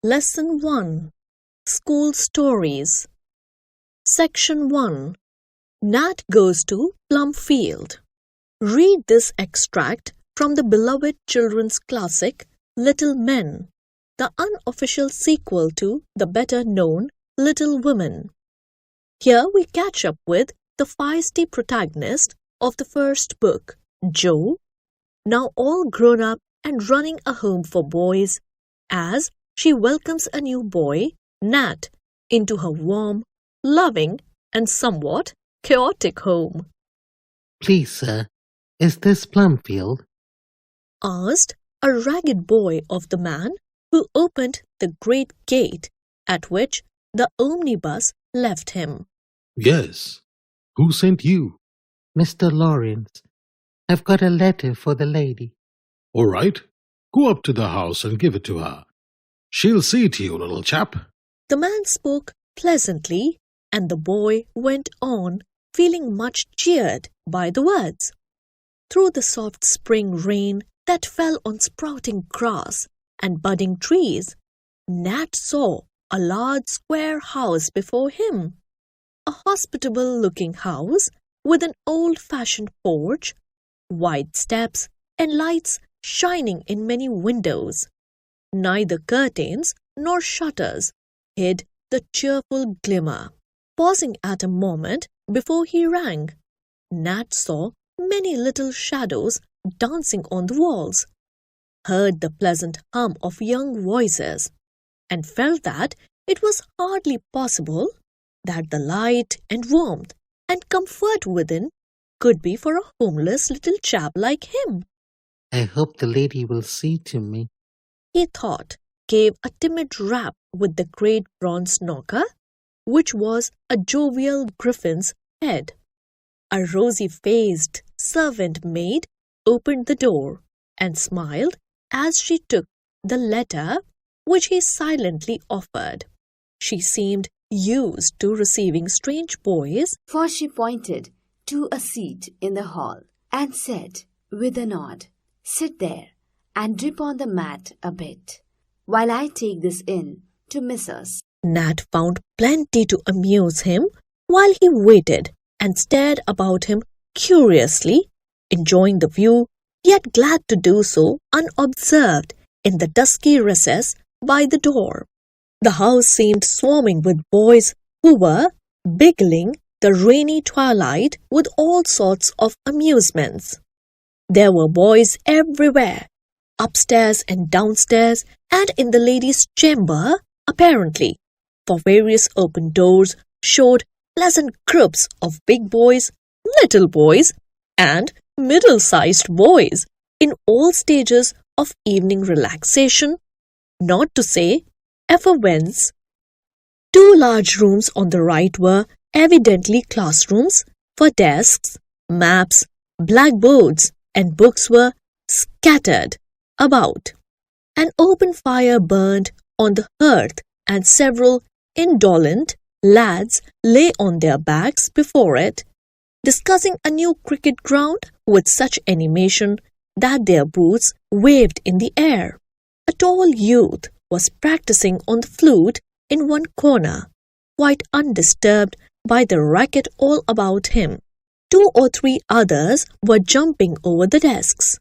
Lesson 1. School Stories. Section 1. Nat goes to Plumfield. Read this extract from the beloved children's classic Little Men, the unofficial sequel to the better-known Little Women. Here we catch up with the feisty protagonist of the first book, Jo, now all grown up and running a home for boys, as she welcomes a new boy, Nat, into her warm, loving, and somewhat chaotic home. "Please, sir, is this Plumfield?" asked a ragged boy of the man who opened the great gate at which the omnibus left him. "Yes. Who sent you?" "Mr. Lawrence. I've got a letter for the lady." "All right. Go up to the house and give it to her. She'll see to you, little chap." The man spoke pleasantly, and the boy went on, feeling much cheered by the words. Through the soft spring rain that fell on sprouting grass and budding trees, Nat saw a large square house before him, a hospitable-looking house with an old-fashioned porch, wide steps, and lights shining in many windows. Neither curtains nor shutters hid the cheerful glimmer. Pausing at a moment before he rang, Nat saw many little shadows dancing on the walls, heard the pleasant hum of young voices, and felt that it was hardly possible that the light and warmth and comfort within could be for a homeless little chap like him. "I hope the lady will see to me," he thought, gave a timid rap with the great bronze knocker, which was a jovial griffin's head. A rosy-faced servant maid opened the door and smiled as she took the letter which he silently offered. She seemed used to receiving strange boys, for she pointed to a seat in the hall and said with a nod, "Sit there and drip on the mat a bit, while I take this in to Mrs." Nat found plenty to amuse him while he waited and stared about him curiously, enjoying the view, yet glad to do so unobserved in the dusky recess by the door. The house seemed swarming with boys who were beguiling the rainy twilight with all sorts of amusements. There were boys everywhere, upstairs and downstairs, and in the ladies' chamber, apparently, for various open doors showed pleasant groups of big boys, little boys, and middle-sized boys in all stages of evening relaxation, not to say effervescence. 2 large rooms on the right were evidently classrooms, for desks, maps, blackboards, and books were scattered about. An open fire burned on the hearth, and several indolent lads lay on their backs before it, discussing a new cricket ground with such animation that their boots waved in the air. A tall youth was practicing on the flute in one corner, quite undisturbed by the racket all about him. 2 or 3 others were jumping over the desks.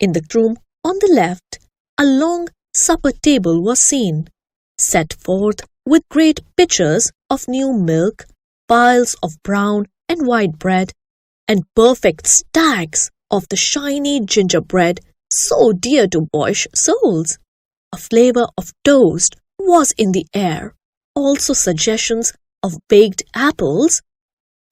In the room on the left, a long supper table was seen, set forth with great pitchers of new milk, piles of brown and white bread, and perfect stacks of the shiny gingerbread so dear to boyish souls. A flavour of toast was in the air, also suggestions of baked apples,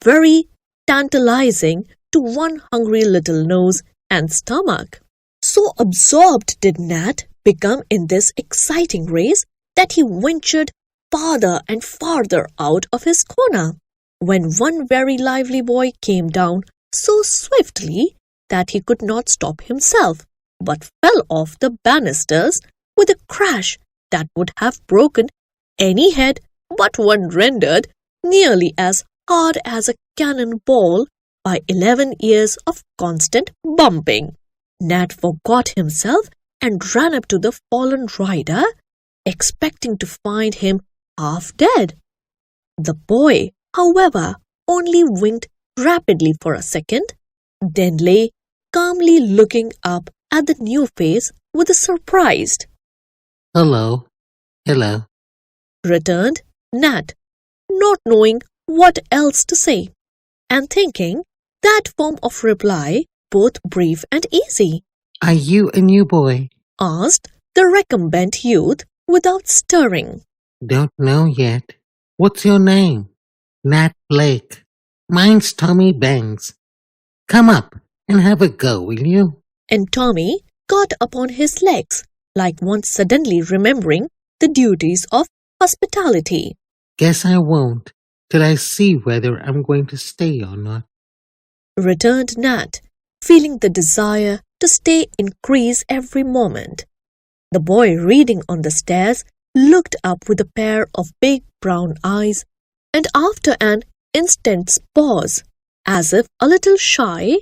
very tantalizing to one hungry little nose and stomach. So absorbed did Nat become in this exciting race that he ventured farther and farther out of his corner, when one very lively boy came down so swiftly that he could not stop himself, but fell off the banisters with a crash that would have broken any head but one rendered nearly as hard as a cannonball by 11 years of constant bumping. Nat forgot himself and ran up to the fallen rider expecting to find him half dead. The boy, however, only winked rapidly for a second, then lay calmly looking up at the new face with a surprised, Hello, hello. returned Nat, not knowing what else to say, and thinking that form of reply both brief and easy. Are you a new boy? Asked the recumbent youth without stirring. Don't know yet. What's your name? Nat Blake. Mine's Tommy Banks. Come up and have a go, will you? And Tommy got upon his legs, like one suddenly remembering the duties of hospitality. Guess I won't, till I see whether I'm going to stay or not. Returned Nat, feeling the desire to stay increase every moment. The boy reading on the stairs looked up with a pair of big brown eyes, and after an instant's pause, as if a little shy,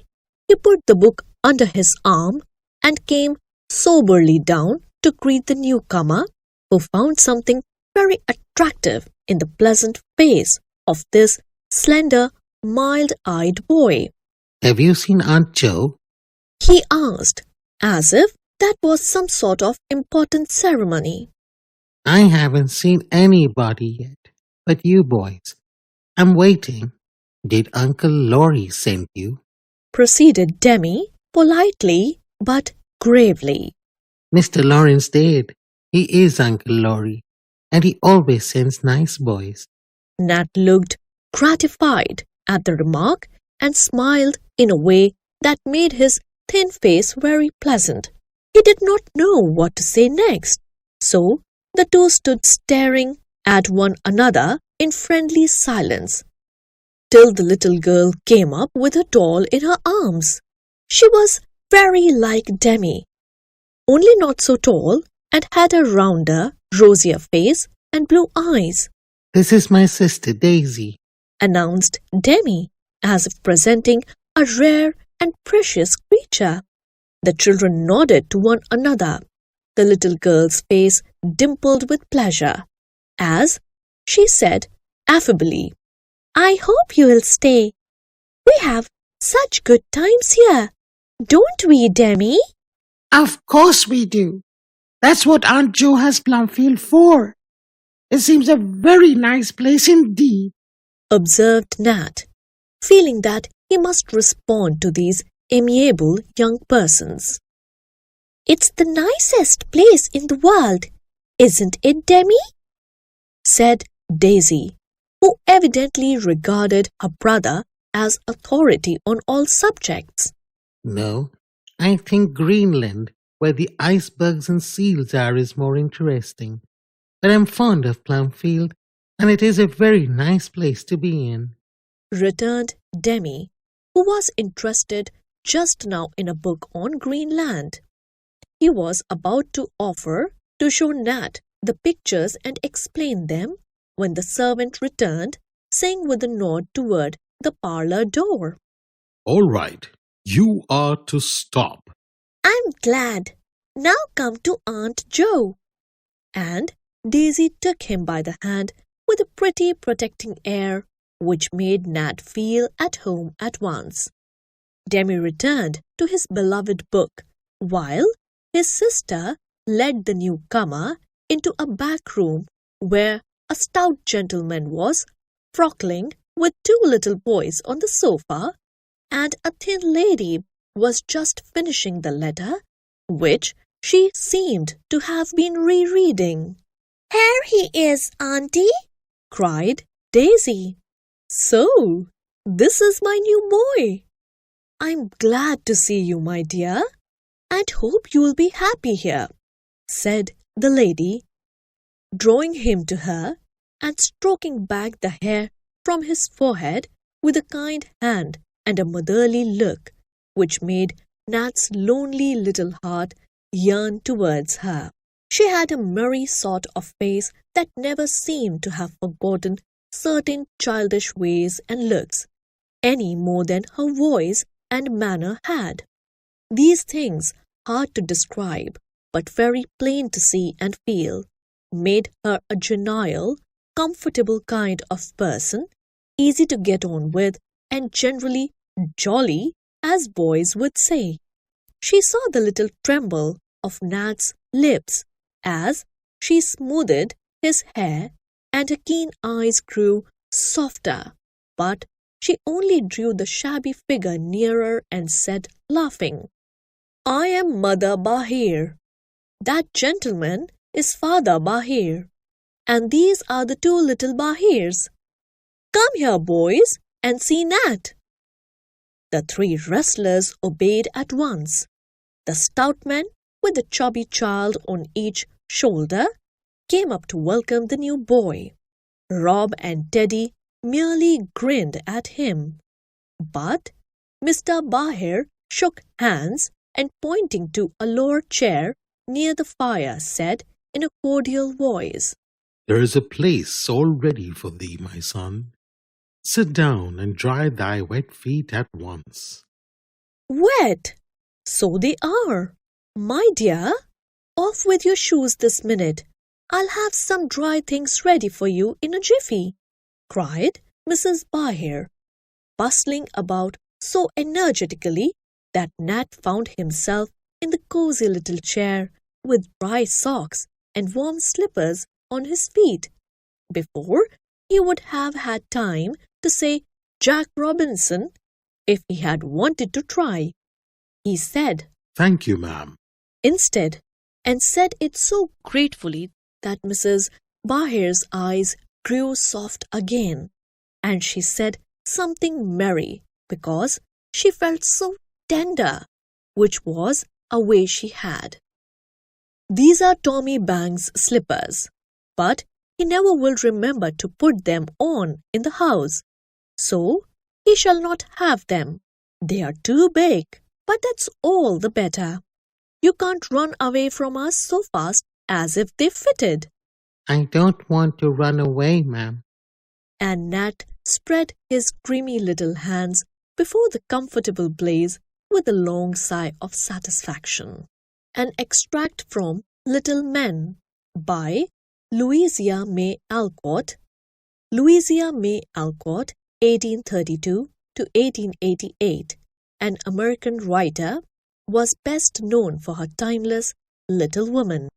he put the book under his arm and came soberly down to greet the newcomer, who found something very attractive in the pleasant face of this slender, mild-eyed boy. Have you seen Aunt Jo? He asked, as if that was some sort of important ceremony. I haven't seen anybody yet, but you boys. I'm waiting. Did Uncle Laurie send you? Proceeded Demi, politely but gravely. Mr. Lawrence did. He is Uncle Laurie, and he always sends nice boys. Nat looked gratified at the remark and smiled in a way that made his thin face very pleasant. He did not know what to say next, so the two stood staring at one another in friendly silence, till the little girl came up with her doll in her arms. She was very like Demi, only not so tall, and had a rounder, rosier face and blue eyes. This is my sister Daisy, announced Demi, as if presenting a rare and precious creature. The children nodded to one another. The little girl's face dimpled with pleasure, as she said affably, I hope you will stay. We have such good times here, don't we, Demi? Of course we do. That's what Aunt Jo has Plumfield for. It seems a very nice place indeed, observed Nat, feeling that he must respond to these amiable young persons. It's the nicest place in the world, isn't it, Demi? Said Daisy, who evidently regarded her brother as authority on all subjects. No, I think Greenland, where the icebergs and seals are, is more interesting. But I'm fond of Plumfield, and it is a very nice place to be in, returned Demi, who was interested just now in a book on Greenland. He was about to offer to show Nat the pictures and explain them when the servant returned, saying with a nod toward the parlor door, All right, you are to stop. I'm glad. Now come to Aunt Jo. And Daisy took him by the hand with a pretty protecting air which made Nat feel at home at once. Demi returned to his beloved book, while his sister led the newcomer into a back room where a stout gentleman was frockling with two little boys on the sofa, and a thin lady was just finishing the letter, which she seemed to have been rereading. Here he is, Auntie, cried Daisy. So, this is my new boy. I'm glad to see you, my dear, and hope you will be happy here, said the lady, drawing him to her and stroking back the hair from his forehead with a kind hand and a motherly look, which made Nat's lonely little heart yearn towards her. She had a merry sort of face that never seemed to have forgotten certain childish ways and looks, any more than her voice and manner had. These things hard to describe, but very plain to see and feel. made her a genial, comfortable kind of person, easy to get on with and generally jolly, as boys would say. She saw the little tremble of Nat's lips as she smoothed his hair, and her keen eyes grew softer, but she only drew the shabby figure nearer and said, laughing, "I am Mother Bahir. That gentleman is Father Bahir, and these are the two little Bahirs. Come here, boys, and see Nat." The three wrestlers obeyed at once. The stout man, with the chubby child on each shoulder, came up to welcome the new boy. Rob and Teddy merely grinned at him. But Mr. Bahir shook hands and, pointing to a lower chair near the fire, said in a cordial voice, "There is a place all ready for thee, my son. Sit down and dry thy wet feet at once." "Wet? So they are. My dear, off with your shoes this minute. I'll have some dry things ready for you in a jiffy," cried Mrs. Bahir, bustling about so energetically that Nat found himself in the cozy little chair with dry socks and warm slippers on his feet before he would have had time to say Jack Robinson if he had wanted to try. He said, "Thank you, ma'am." instead, and said it so gratefully that Mrs. Bahir's eyes grew soft again, and she said something merry because she felt so tender, which was a way she had. "These are Tommy Bang's slippers, but he never will remember to put them on in the house, so he shall not have them. They are too big, but that's all the better. You can't run away from us so fast as if they fitted." I don't want to run away, ma'am. And Nat spread his creamy little hands before the comfortable blaze with a long sigh of satisfaction. An extract from Little Men by Louisa May Alcott. Louisa May Alcott, 1832 to 1888, an American writer, was best known for her timeless Little Woman.